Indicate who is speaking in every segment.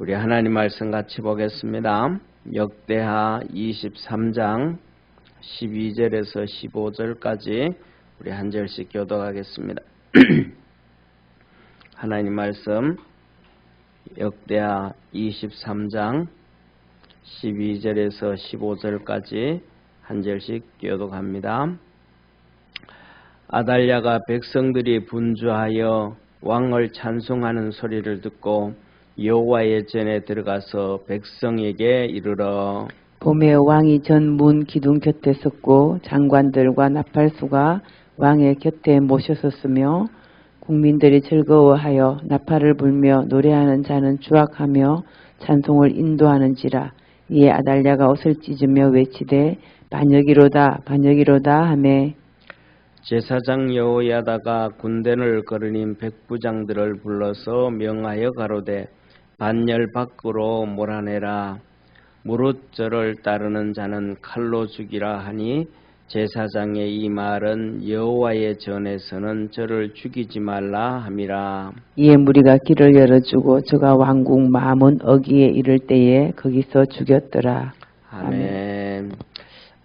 Speaker 1: 우리 하나님 말씀 같이 보겠습니다. 역대하 23장 12절에서 15절까지 우리 한 절씩 교독하겠습니다. 하나님 말씀 역대하 23장 12절에서 15절까지 한 절씩 교독합니다. 아달랴가 백성들이 분주하여 왕을 찬송하는 소리를 듣고 여호와의 전에 들어가서 백성에게 이르러
Speaker 2: 봄에 왕이 전 문 기둥 곁에 섰고 장관들과 나팔수가 왕의 곁에 모셔섰으며 국민들이 즐거워하여 나팔을 불며 노래하는 자는 주악하며 찬송을 인도하는지라. 이에 아달랴가 옷을 찢으며 외치되 반역이로다 반역이로다 하매
Speaker 1: 제사장 여호야다가 군대를 거느린 백부장들을 불러서 명하여 가로되 반열 밖으로 몰아내라. 무릇 저를 따르는 자는 칼로 죽이라 하니 제사장의 이 말은 여호와의 전에서는 저를 죽이지 말라 함이라.
Speaker 2: 이에 무리가 길을 열어주고 저가 왕궁 마문 어기에 이를 때에 거기서 죽였더라.
Speaker 1: 아멘.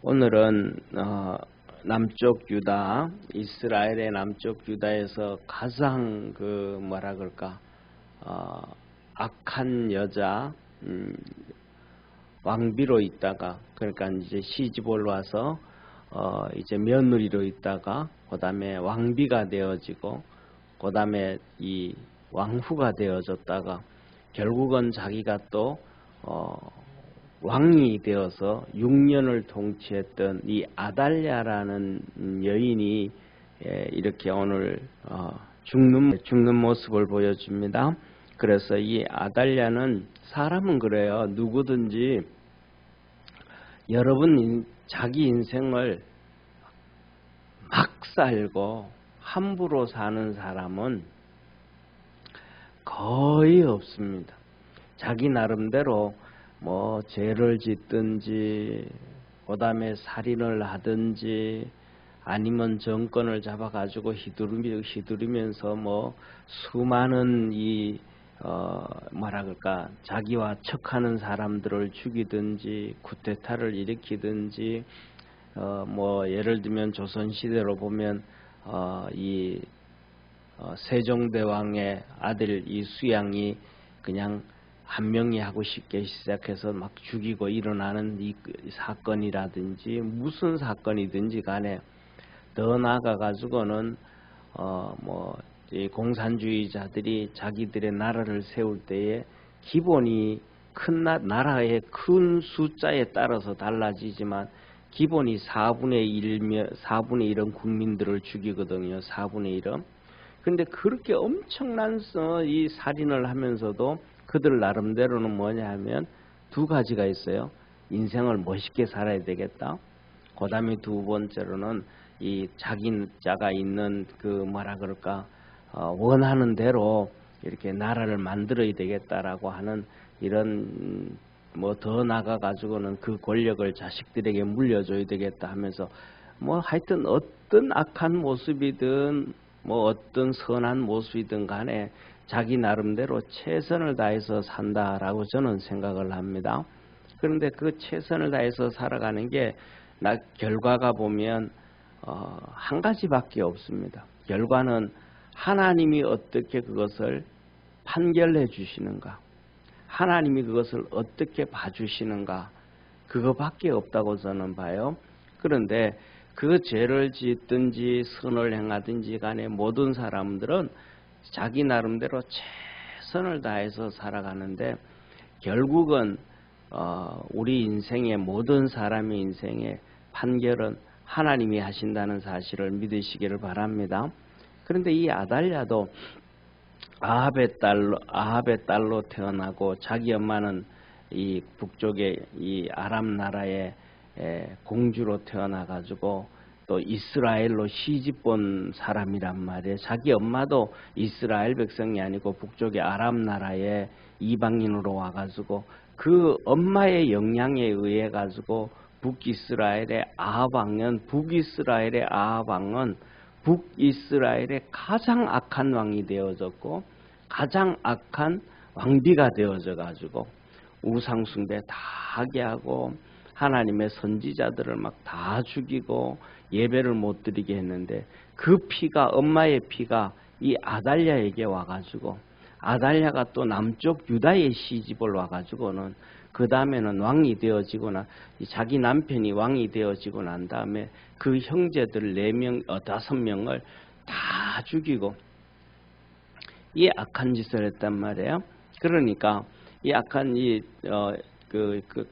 Speaker 1: 오늘은 남쪽 유다, 이스라엘의 남쪽 유다에서 가장 악한 여자 왕비로 있다가, 그러니까 이제 시집을 와서 이제 며느리로 있다가 그다음에 왕비가 되어지고 그다음에 이 왕후가 되어졌다가 결국은 자기가 또 왕이 되어서 6년을 통치했던 이 아달랴라는 여인이 이렇게 오늘 죽는 모습을 보여줍니다. 그래서 이 아달랴는 사람은 그래요. 누구든지 여러분 자기 인생을 막 살고 함부로 사는 사람은 거의 없습니다. 자기 나름대로 뭐 죄를 짓든지 그다음에 살인을 하든지 아니면 정권을 잡아가지고 휘두르면서 뭐 수많은 자기와 척하는 사람들을 죽이든지 쿠데타를 일으키든지 뭐 예를 들면 조선시대로 보면 세종대왕의 아들 이수양이 그냥 한 명이 하고 싶게 시작해서 막 죽이고 일어나는 이 사건이라든지 무슨 사건이든지 간에 더 나아가 가지고는 이 공산주의자들이 자기들의 나라를 세울 때에 기본이 나라의 큰 숫자에 따라서 달라지지만 기본이 4분의 1은 국민들을 죽이거든요. 4분의 1은. 근데 그렇게 엄청난 이 살인을 하면서도 그들 나름대로는 뭐냐 하면 두 가지가 있어요. 인생을 멋있게 살아야 되겠다. 그 다음에 두 번째로는 이 자기자가 있는 원하는 대로 이렇게 나라를 만들어야 되겠다라고 하는 이런 더 나가 가지고는 그 권력을 자식들에게 물려줘야 되겠다 하면서 하여튼 어떤 악한 모습이든 어떤 선한 모습이든 간에 자기 나름대로 최선을 다해서 산다라고 저는 생각을 합니다. 그런데 그 최선을 다해서 살아가는 게 결과가 보면 한 가지밖에 없습니다. 결과는 하나님이 어떻게 그것을 판결해 주시는가, 하나님이 그것을 어떻게 봐주시는가, 그거밖에 없다고 저는 봐요. 그런데 그 죄를 짓든지 선을 행하든지 간에 모든 사람들은 자기 나름대로 최선을 다해서 살아가는데 결국은 우리 인생의 모든 사람의 인생의 판결은 하나님이 하신다는 사실을 믿으시기를 바랍니다. 그런데 이 아달랴도 아합의 딸로 태어나고 자기 엄마는 이 북쪽의 이 아람 나라의 공주로 태어나가지고 또 이스라엘로 시집본 사람이란 말이에요. 자기 엄마도 이스라엘 백성이 아니고 북쪽의 아람 나라의 이방인으로 와가지고 그 엄마의 영향에 의해 가지고 북이스라엘의 아합 왕은 북이스라엘의 가장 악한 왕이 되어졌고 가장 악한 왕비가 되어져 가지고 우상숭배 다 하게 하고 하나님의 선지자들을 막 다 죽이고 예배를 못 드리게 했는데 그 피가 엄마의 피가 이 아달랴에게 와가지고 아달랴가 또 남쪽 유다의 시집을 와가지고는 그 다음에는 왕이 되어지거나 자기 남편이 왕이 되어지고 난 다음에 그 형제들 4명, 5명을 다 죽이고 이 악한 짓을 했단 말이에요. 그러니까 이 악한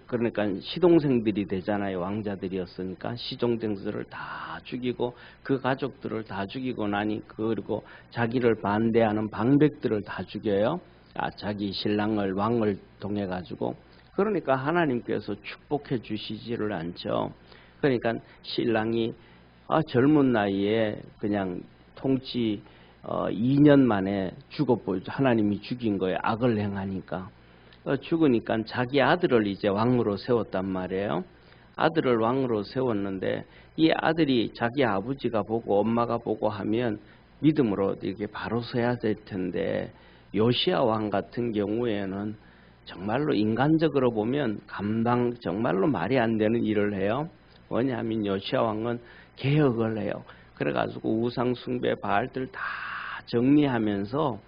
Speaker 1: 그러니까 시동생들이 되잖아요. 왕자들이었으니까 시종생들을 다 죽이고 그 가족들을 다 죽이고 나니 그리고 자기를 반대하는 방백들을 다 죽여요. 자기 신랑을 왕을 통해 가지고 그러니까 하나님께서 축복해 주시지를 않죠. 그러니까 신랑이 젊은 나이에 그냥 통치 2년 만에 하나님이 죽인 거예요. 악을 행하니까. 죽으니까 자기 아들을 이제 왕으로 세웠단 말이에요. 아들을 왕으로 세웠는데 이 아들이 자기 아버지가 보고 엄마가 보고 하면 믿음으로 이렇게 바로 서야 될 텐데 요시야 왕 같은 경우에는 정말로 인간적으로 보면 정말로 말이 안 되는 일을 해요. 왜냐하면 요시야 왕은 개혁을 해요. 그래가지고 우상 숭배 바알들 다 정리하면서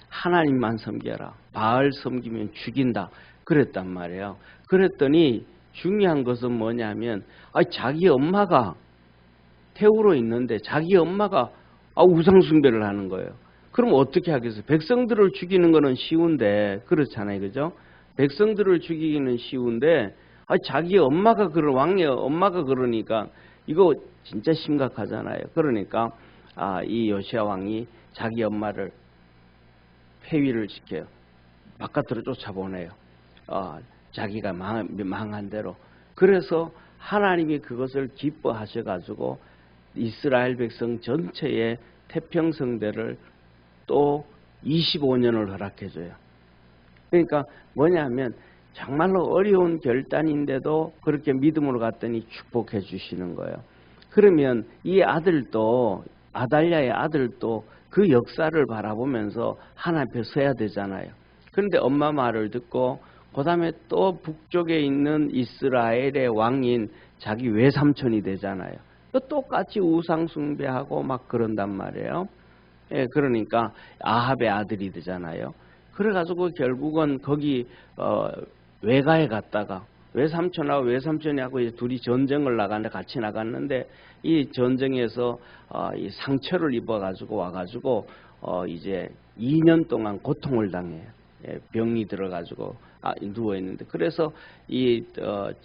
Speaker 1: 하나님만 섬겨라. 바알 섬기면 죽인다. 그랬단 말이에요. 그랬더니 중요한 것은 뭐냐면 자기 엄마가 태우러 있는데 자기 엄마가 우상 숭배를 하는 거예요. 그럼 어떻게 하겠어요? 백성들을 죽이는 거는 쉬운데 그렇잖아요. 그죠? 백성들을 죽이기는 쉬운데 자기 엄마가 왕의 엄마가 그러니까 이거 진짜 심각하잖아요. 그러니까 이 요시야 왕이 자기 엄마를 폐위를 시켜요. 바깥으로 쫓아보내요. 자기가 망한 대로. 그래서 하나님이 그것을 기뻐하셔가지고 이스라엘 백성 전체의 태평성대를 또 25년을 허락해줘요. 그러니까 뭐냐면 정말로 어려운 결단인데도 그렇게 믿음으로 갔더니 축복해 주시는 거예요. 그러면 이 아들도 아달랴의 아들도 그 역사를 바라보면서 하나님 앞에 서야 되잖아요. 그런데 엄마 말을 듣고 그 다음에 또 북쪽에 있는 이스라엘의 왕인 자기 외삼촌이 되잖아요. 똑같이 우상 숭배하고 막 그런단 말이에요. 그러니까 아합의 아들이 되잖아요. 그래가지고 결국은 거기 외가에 갔다가 외삼촌하고 외삼촌이하고 이제 둘이 전쟁을 나가는데 같이 나갔는데 이 전쟁에서 이 상처를 입어가지고 와가지고 이제 2년 동안 고통을 당해요. 병이 들어가지고 누워 있는데 그래서 이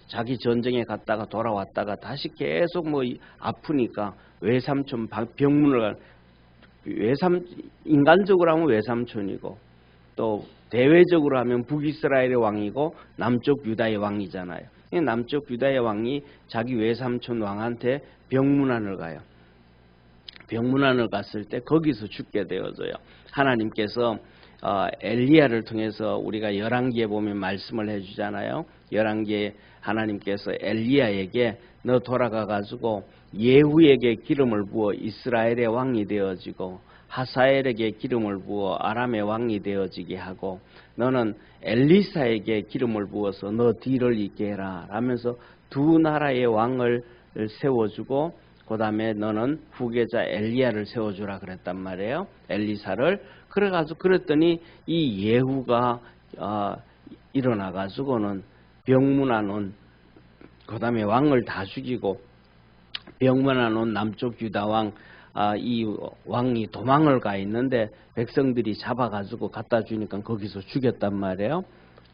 Speaker 1: 자기 전쟁에 갔다가 돌아왔다가 다시 계속 뭐 아프니까 외삼촌 병문을 인간적으로 하면 외삼촌이고 또 대외적으로 하면 북이스라엘의 왕이고 남쪽 유다의 왕이잖아요. 남쪽 유다의 왕이 자기 외삼촌 왕한테 병문안을 가요. 병문안을 갔을 때 거기서 죽게 되어져요. 하나님께서 엘리야를 통해서 우리가 열왕기에 보면 말씀을 해주잖아요. 열왕기에 하나님께서 엘리야에게 너 돌아가 가지고 예후에게 기름을 부어 이스라엘의 왕이 되어지고 하사엘에게 기름을 부어 아람의 왕이 되어지게 하고 너는 엘리사에게 기름을 부어서 너 뒤를 잇게 해라 라면서 두 나라의 왕을 세워주고 그 다음에 너는 후계자 엘리야를 세워주라 그랬단 말이에요. 엘리사를. 그래가지고 그랬더니 이 예후가 일어나가지고는 병문안 그 다음에 왕을 다 죽이고 병문안 온 남쪽 유다 왕 이 왕이 도망을 가 있는데 백성들이 잡아가지고 갖다 주니까 거기서 죽였단 말이에요.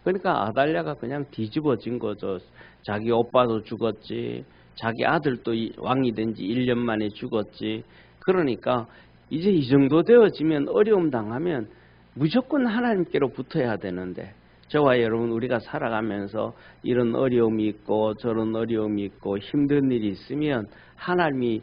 Speaker 1: 그러니까 아달랴가 그냥 뒤집어진 거죠. 자기 오빠도 죽었지. 자기 아들도 왕이 된 지 1년 만에 죽었지. 그러니까 이제 이 정도 되어지면 어려움 당하면 무조건 하나님께로 붙어야 되는데 저와 여러분 우리가 살아가면서 이런 어려움이 있고 저런 어려움이 있고 힘든 일이 있으면 하나님이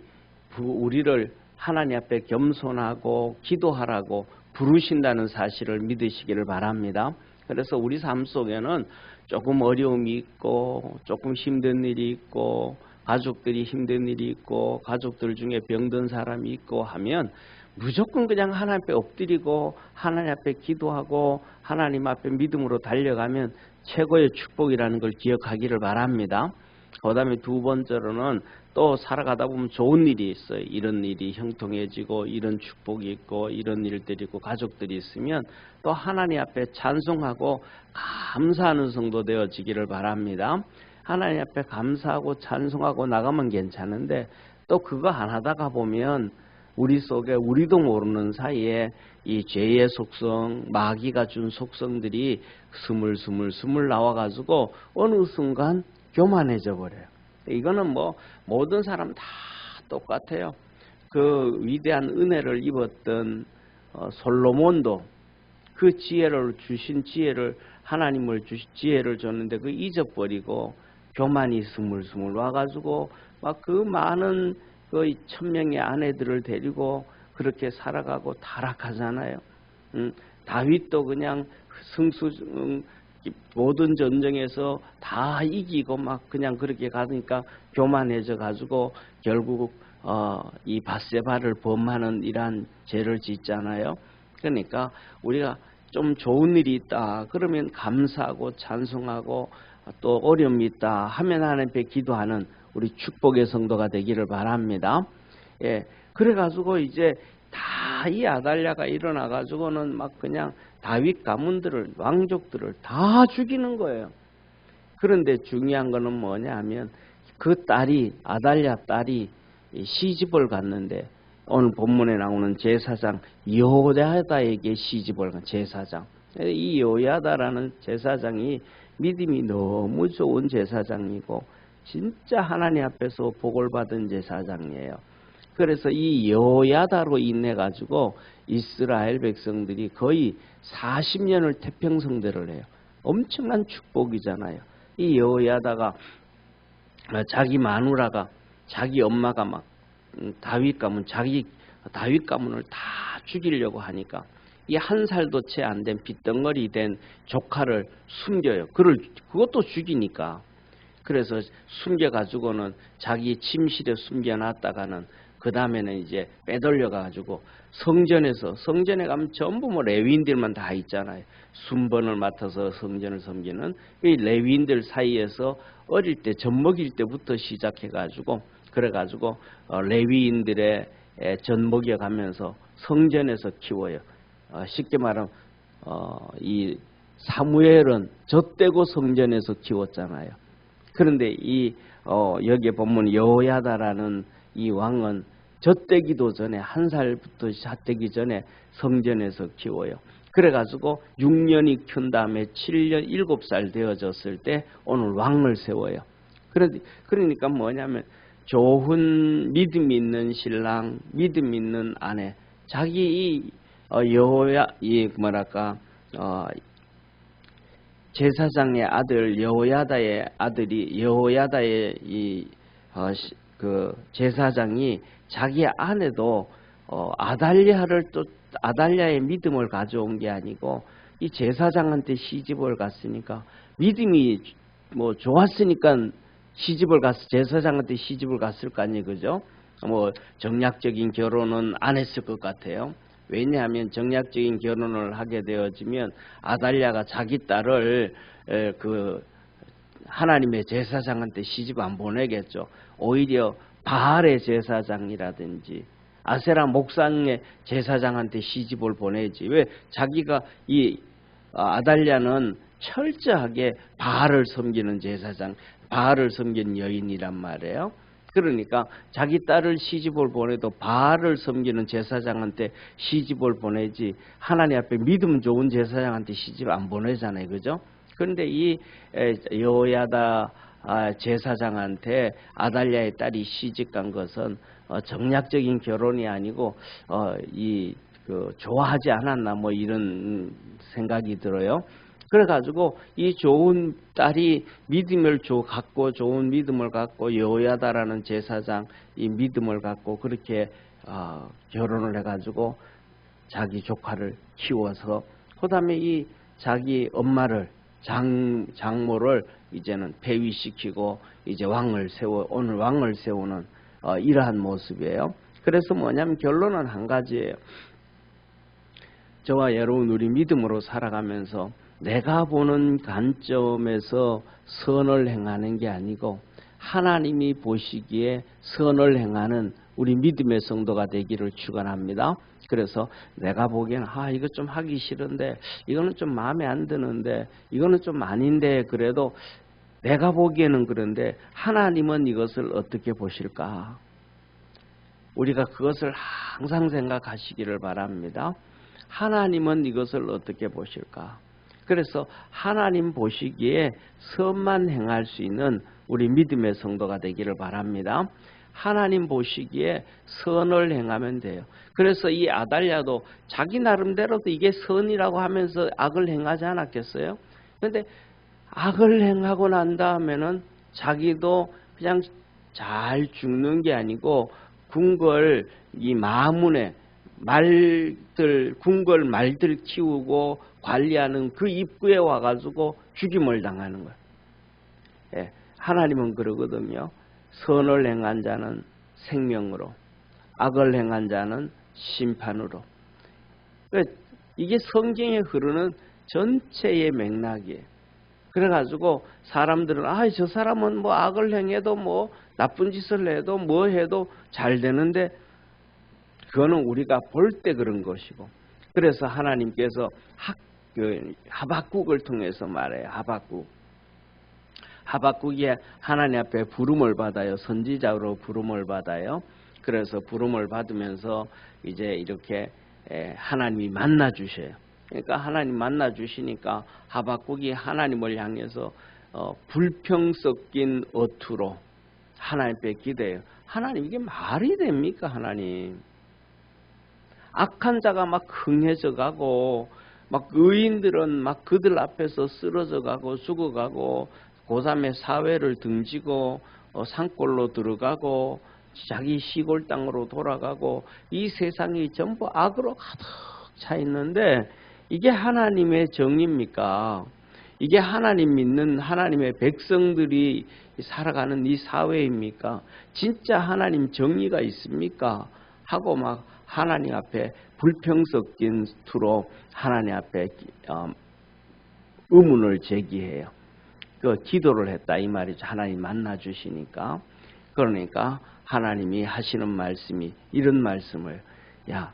Speaker 1: 우리를 하나님 앞에 겸손하고 기도하라고 부르신다는 사실을 믿으시기를 바랍니다. 그래서 우리 삶 속에는 조금 어려움이 있고 조금 힘든 일이 있고 가족들이 힘든 일이 있고 가족들 중에 병든 사람이 있고 하면 무조건 그냥 하나님 앞에 엎드리고 하나님 앞에 기도하고 하나님 앞에 믿음으로 달려가면 최고의 축복이라는 걸 기억하기를 바랍니다. 그 다음에 두 번째로는 또 살아가다 보면 좋은 일이 있어요. 이런 일이 형통해지고 이런 축복이 있고 이런 일들이 있고 가족들이 있으면 또 하나님 앞에 찬송하고 감사하는 성도 되어지기를 바랍니다. 하나님 앞에 감사하고 찬송하고 나가면 괜찮은데 또 그거 안 하다가 보면 우리 속에 우리도 모르는 사이에 이 죄의 속성, 마귀가 준 속성들이 스물스물 나와가지고 어느 순간 교만해져 버려요. 이거는 뭐 모든 사람 다 똑같아요. 그 위대한 은혜를 입었던 솔로몬도 그 지혜를 주신 지혜를 하나님을 주신 지혜를 줬는데 그 잊어버리고 교만이 스물스물 와가지고 막 그 많은 그 1000명의 아내들을 데리고 그렇게 살아가고 타락하잖아요. 다윗도 그냥 모든 전쟁에서 다 이기고 막 그냥 그렇게 가니까 교만해져 가지고 결국 이 밧세바를 범하는 이러한 죄를 짓잖아요. 그러니까 우리가 좀 좋은 일이 있다 그러면 감사하고 찬송하고 또 어려움이 있다 하면 하나님께 기도하는 우리 축복의 성도가 되기를 바랍니다. 예, 그래가지고 이제 다 이 아달랴가 일어나가지고는 막 그냥 다윗 가문들을 왕족들을 다 죽이는 거예요. 그런데 중요한 거는 뭐냐 하면 그 딸이 아달랴 딸이 시집을 갔는데 오늘 본문에 나오는 제사장 여호야다에게 시집을 간 제사장. 이 여호야다라는 제사장이 믿음이 너무 좋은 제사장이고 진짜 하나님 앞에서 복을 받은 제사장이에요. 그래서 이 여호야다로 인해 가지고 이스라엘 백성들이 거의 40년을 태평성대를 해요. 엄청난 축복이잖아요. 이 여호야다가 자기 마누라가 자기 엄마가 막 다윗 가문 다윗 가문을 다 죽이려고 하니까 이 1살도 채 안 된 빗덩어리 된 조카를 숨겨요. 그것도 죽이니까. 그래서 숨겨가지고는 자기 침실에 숨겨놨다가는 그 다음에는 이제 빼돌려가지고 성전에 가면 전부 뭐 레위인들만 다 있잖아요. 순번을 맡아서 성전을 섬기는 이 레위인들 사이에서 어릴 때 젖 먹일 때부터 시작해가지고 그래가지고 레위인들의 젖 먹여가면서 성전에서 키워요. 쉽게 말하면 이 사무엘은 젖대고 성전에서 키웠잖아요. 그런데 이 여기에 보면 여호야다라는 이 왕은 젖대기도 전에 1살부터 젖대기 전에 성전에서 키워요. 그래가지고 6년이 큰 다음에 7년 7살 되어졌을 때 오늘 왕을 세워요. 그러니까 뭐냐면 좋은 믿음 있는 신랑, 믿음 있는 아내, 자기 제사장의 아들 여호야다의 아들이 여호야다의 그 제사장이 자기 아내도 아달랴의 믿음을 가져온 게 아니고 이 제사장한테 시집을 갔으니까 믿음이 뭐 좋았으니까 제사장한테 시집을 갔을 거 아니에요, 그죠? 뭐 정략적인 결혼은 안 했을 것 같아요. 왜냐하면 정략적인 결혼을 하게 되어지면 아달랴가 자기 딸을 그 하나님의 제사장한테 시집 안 보내겠죠. 오히려 바알의 제사장이라든지 아세라 목상의 제사장한테 시집을 보내지. 왜? 자기가 이 아달랴는 철저하게 바알을 섬기는 제사장, 바알을 섬기는 여인이란 말이에요. 그러니까 자기 딸을 시집을 보내도 바알을 섬기는 제사장한테 시집을 보내지 하나님 앞에 믿음 좋은 제사장한테 시집 안 보내잖아요. 그죠? 그런데 이 여호야다 제사장한테 아달랴의 딸이 시집 간 것은 정략적인 결혼이 아니고 좋아하지 않았나 뭐 이런 생각이 들어요. 그래가지고 이 좋은 딸이 좋은 믿음을 갖고 여호야다라는 제사장 이 믿음을 갖고 그렇게 결혼을 해가지고 자기 조카를 키워서 그 다음에 이 자기 엄마를 장모를 이제는 폐위시키고 이제 오늘 왕을 세우는 이러한 모습이에요. 그래서 뭐냐면 결론은 한 가지예요. 저와 여러분 우리 믿음으로 살아가면서 내가 보는 관점에서 선을 행하는 게 아니고 하나님이 보시기에 선을 행하는 우리 믿음의 성도가 되기를 축원합니다. 그래서 내가 보기에는 이거 좀 하기 싫은데, 이거는 좀 마음에 안 드는데, 이거는 좀 아닌데, 그래도 내가 보기에는 그런데 하나님은 이것을 어떻게 보실까? 우리가 그것을 항상 생각하시기를 바랍니다. 하나님은 이것을 어떻게 보실까? 그래서 하나님 보시기에 선만 행할 수 있는 우리 믿음의 성도가 되기를 바랍니다. 하나님 보시기에 선을 행하면 돼요. 그래서 이 아달랴도 자기 나름대로도 이게 선이라고 하면서 악을 행하지 않았겠어요? 그런데 악을 행하고 난 다음에는 자기도 그냥 잘 죽는 게 아니고 궁궐 이 마문에 궁궐 말들 키우고 관리하는 그 입구에 와가지고 죽임을 당하는 거예요. 예, 하나님은 그러거든요. 선을 행한 자는 생명으로, 악을 행한 자는 심판으로. 이게 성경에 흐르는 전체의 맥락이에요. 그래가지고 사람들은 저 사람은 뭐 악을 행해도 뭐 나쁜 짓을 해도 뭐 해도 잘 되는데, 그거는 우리가 볼 때 그런 것이고, 그래서 하나님께서 하박국을 통해서 말해요. 하박국이 하나님 앞에 부름을 받아요. 선지자로 부름을 받아요. 그래서 부름을 받으면서 이제 이렇게 하나님이 만나 주셔요. 그러니까 하나님 만나 주시니까 하박국이 하나님을 향해서 불평 섞인 어투로 하나님 앞에 기대요. 하나님, 이게 말이 됩니까? 하나님, 악한 자가 막 흥해져 가고 막 의인들은 막 그들 앞에서 쓰러져 가고 죽어가고 고3의 사회를 등지고 산골로 들어가고 자기 시골 땅으로 돌아가고 이 세상이 전부 악으로 가득 차 있는데, 이게 하나님의 정의입니까? 이게 하나님 믿는 하나님의 백성들이 살아가는 이 사회입니까? 진짜 하나님 정의가 있습니까? 하고 막 하나님 앞에 불평 섞인 투로 하나님 앞에 의문을 제기해요. 그 기도를 했다 이 말이죠. 하나님 만나 주시니까. 그러니까 하나님이 하시는 말씀이 이런 말씀을, 야,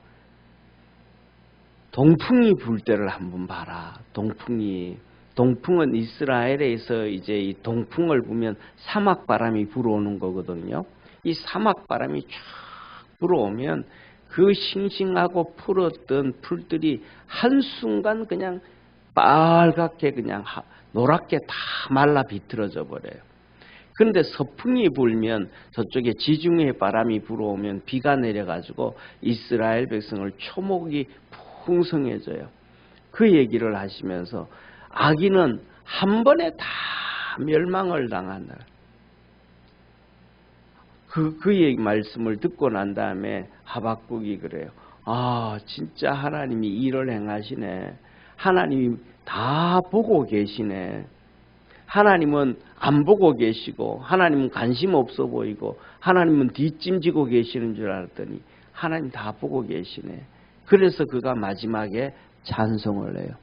Speaker 1: 동풍이 불 때를 한번 봐라. 동풍은 이스라엘에서 이제 이 동풍을 보면 사막 바람이 불어오는 거거든요. 이 사막 바람이 쫙 불어오면 그 싱싱하고 푸르던 풀들이 한순간 그냥 빨갛게 그냥 노랗게 다 말라 비틀어져 버려요. 그런데 서풍이 불면, 저쪽에 지중해 바람이 불어오면 비가 내려가지고 이스라엘 백성을 초목이 풍성해져요. 그 얘기를 하시면서 악인은 한 번에 다 멸망을 당한다. 그 얘기 말씀을 듣고 난 다음에 하박국이 그래요. 진짜 하나님이 일을 행하시네. 하나님이 다 보고 계시네. 하나님은 안 보고 계시고, 하나님은 관심 없어 보이고, 하나님은 뒷짐지고 계시는 줄 알았더니 하나님 다 보고 계시네. 그래서 그가 마지막에 찬송을 해요.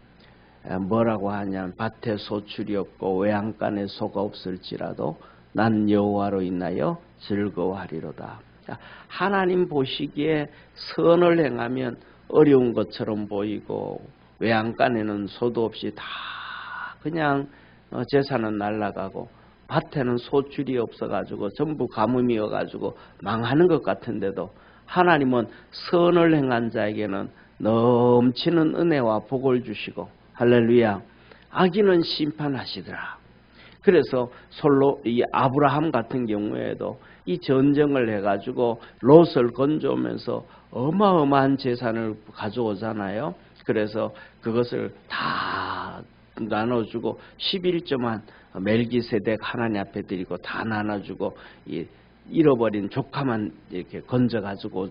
Speaker 1: 뭐라고 하냐면, 밭에 소출이 없고 외양간에 소가 없을지라도 난 여호와로 인하여 즐거워하리로다. 하나님 보시기에 선을 행하면 어려운 것처럼 보이고, 외양간에는 소도 없이 다 그냥 재산은 날아가고, 밭에는 소출이 없어가지고 전부 가뭄이어가지고 망하는 것 같은데도, 하나님은 선을 행한 자에게는 넘치는 은혜와 복을 주시고, 할렐루야, 악인은 심판하시더라. 그래서 이 아브라함 같은 경우에도 이 전쟁을 해가지고 롯을 건져오면서 어마어마한 재산을 가져오잖아요. 그래서 그것을 다 나눠주고 11조만 멜기세덱 하나님 앞에 드리고 다 나눠주고, 잃어버린 조카만 이렇게 건져가지고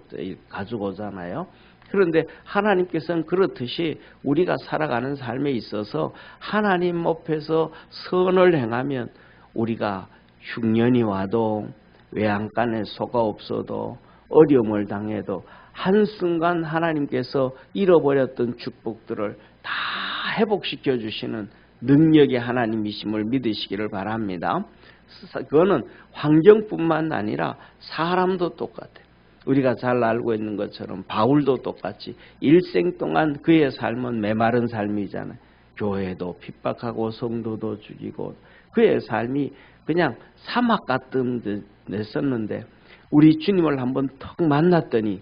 Speaker 1: 가져오잖아요. 그런데 하나님께서는 그렇듯이 우리가 살아가는 삶에 있어서 하나님 앞에서 선을 행하면 우리가 흉년이 와도 외양간에 소가 없어도 어려움을 당해도 한순간 하나님께서 잃어버렸던 축복들을 다 회복시켜 주시는 능력의 하나님이심을 믿으시기를 바랍니다. 그거는 환경뿐만 아니라 사람도 똑같아요. 우리가 잘 알고 있는 것처럼 바울도 똑같이 일생 동안 그의 삶은 메마른 삶이잖아요. 교회도 핍박하고 성도도 죽이고 그의 삶이 그냥 사막 같은 데였었는데 우리 주님을 한번 턱 만났더니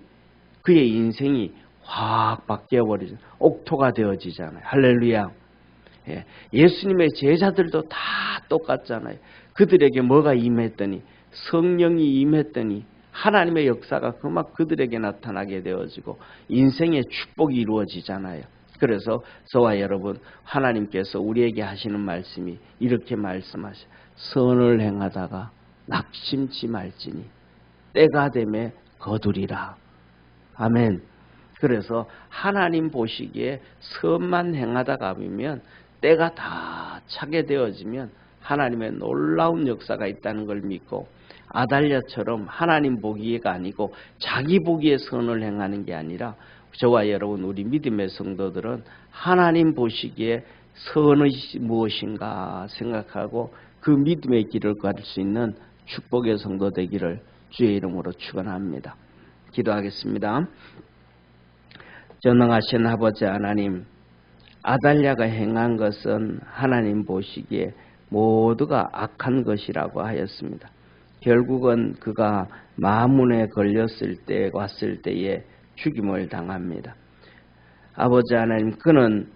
Speaker 1: 그의 인생이 확 바뀌어버리죠. 옥토가 되어지잖아요. 할렐루야. 예수님의 제자들도 다 똑같잖아요. 그들에게 뭐가 임했더니 성령이 임했더니 하나님의 역사가 그만 그들에게 나타나게 되어지고 인생의 축복이 이루어지잖아요. 그래서 저와 여러분 하나님께서 우리에게 하시는 말씀이 이렇게 말씀하셔요. 선을 행하다가 낙심치 말지니 때가 되매 거두리라. 아멘. 그래서 하나님 보시기에 선만 행하다가 보면 때가 다 차게 되어지면 하나님의 놀라운 역사가 있다는 걸 믿고 아달랴처럼 하나님 보기에가 아니고 자기 보기에 선을 행하는 게 아니라 저와 여러분 우리 믿음의 성도들은 하나님 보시기에 선의 무엇인가 생각하고 그 믿음의 길을 갈 수 있는 축복의 성도 되기를 주의 이름으로 축원합니다. 기도하겠습니다. 전능하신 아버지 하나님, 아달랴가 행한 것은 하나님 보시기에 모두가 악한 것이라고 하였습니다. 결국은 그가 마문에 걸렸을 때 왔을 때에 죽임을 당합니다. 아버지 하나님, 그는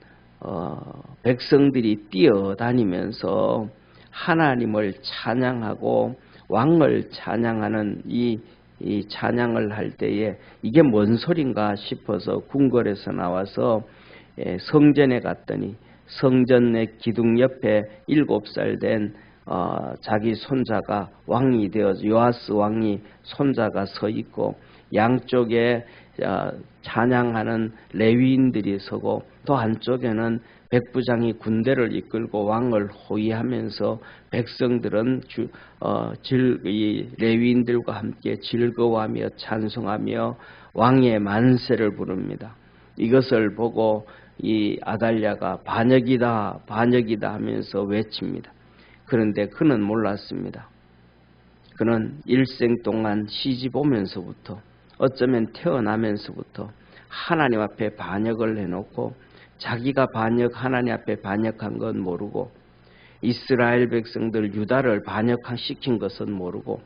Speaker 1: 백성들이 뛰어다니면서 하나님을 찬양하고 왕을 찬양하는 이 찬양을 할 때에 이게 뭔 소린가 싶어서 궁궐에서 나와서 성전에 갔더니 성전의 기둥 옆에 7살 된 자기 손자가 왕이 되어서 요아스 왕이 손자가 서 있고 양쪽에 찬양하는 레위인들이 서고 또 한쪽에는 백부장이 군대를 이끌고 왕을 호위하면서 백성들은 이 레위인들과 함께 즐거워하며 찬송하며 왕의 만세를 부릅니다. 이것을 보고 이 아달랴가 반역이다 반역이다 하면서 외칩니다. 그런데 그는 몰랐습니다. 그는 일생 동안 시집 오면서부터 어쩌면 태어나면서부터 하나님 앞에 반역을 해놓고 자기가 하나님 앞에 반역한 건 모르고 이스라엘 백성들 유다를 반역시킨 것은 모르고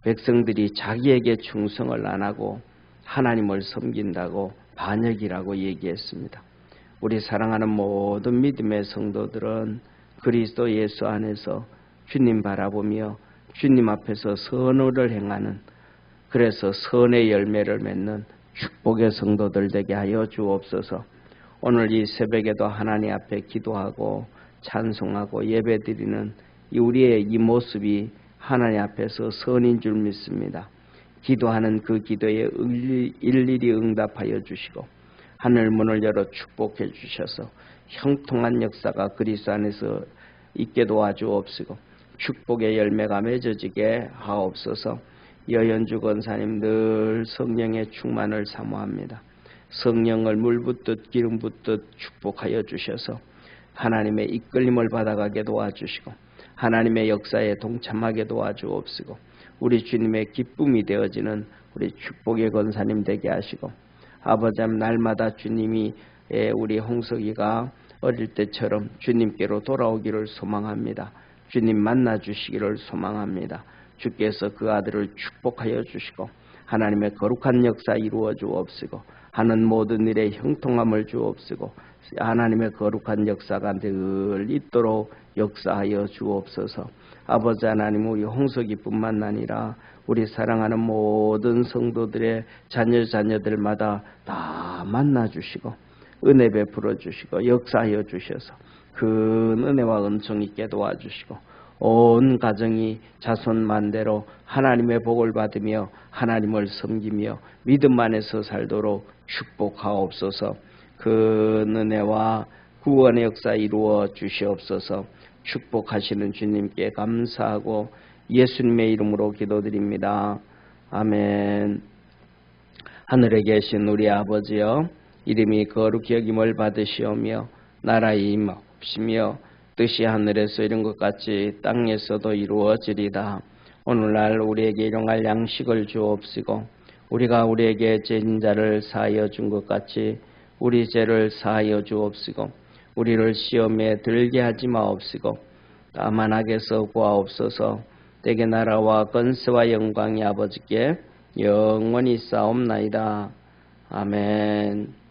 Speaker 1: 백성들이 자기에게 충성을 안 하고 하나님을 섬긴다고 반역이라고 얘기했습니다. 우리 사랑하는 모든 믿음의 성도들은 그리스도 예수 안에서 주님 바라보며 주님 앞에서 선을 행하는 그래서 선의 열매를 맺는 축복의 성도들 되게 하여 주옵소서. 오늘 이 새벽에도 하나님 앞에 기도하고 찬송하고 예배드리는 우리의 이 모습이 하나님 앞에서 선인 줄 믿습니다. 기도하는 그 기도에 일일이 응답하여 주시고 하늘 문을 열어 축복해 주셔서 형통한 역사가 그리스도 안에서 있게 도와주옵시고 축복의 열매가 맺어지게 하옵소서. 여현주 권사님 늘 성령의 충만을 사모합니다. 성령을 물 붓듯 기름 붓듯 축복하여 주셔서 하나님의 이끌림을 받아가게 도와주시고 하나님의 역사에 동참하게 도와주옵시고 우리 주님의 기쁨이 되어지는 우리 축복의 권사님 되게 하시고 아버지 날마다 주님이 우리 홍석이가 어릴 때처럼 주님께로 돌아오기를 소망합니다. 주님 만나 주시기를 소망합니다. 주께서 그 아들을 축복하여 주시고 하나님의 거룩한 역사 이루어 주옵시고 하는 모든 일에 형통함을 주옵시고 하나님의 거룩한 역사가 늘 있도록 역사하여 주옵소서. 아버지 하나님 우리 홍석이뿐만 아니라 우리 사랑하는 모든 성도들의 자녀들마다 다 만나 주시고 은혜 베풀어 주시고 역사하여 주셔서 큰 은혜와 은총 있게 도와주시고 온 가정이 자손만대로 하나님의 복을 받으며 하나님을 섬기며 믿음 안에서 살도록 축복하옵소서. 그 은혜와 구원의 역사 이루어 주시옵소서. 축복하시는 주님께 감사하고 예수님의 이름으로 기도드립니다. 아멘. 하늘에 계신 우리 아버지여, 이름이 거룩히 여김을 받으시오며 나라의 임하옵시며 뜻이 하늘에서 이룬 것 같이 땅에서도 이루어지리다. 오늘날 우리에게 일용할 양식을 주옵시고 우리가 우리에게 죄진 자를 사하여 준 것 같이 우리 죄를 사하여 주옵시고 우리를 시험에 들게 하지 마옵시고 다만 악에서 구하옵소서. 대개 나라와 권세와 영광이 아버지께 영원히 싸움나이다. 아멘.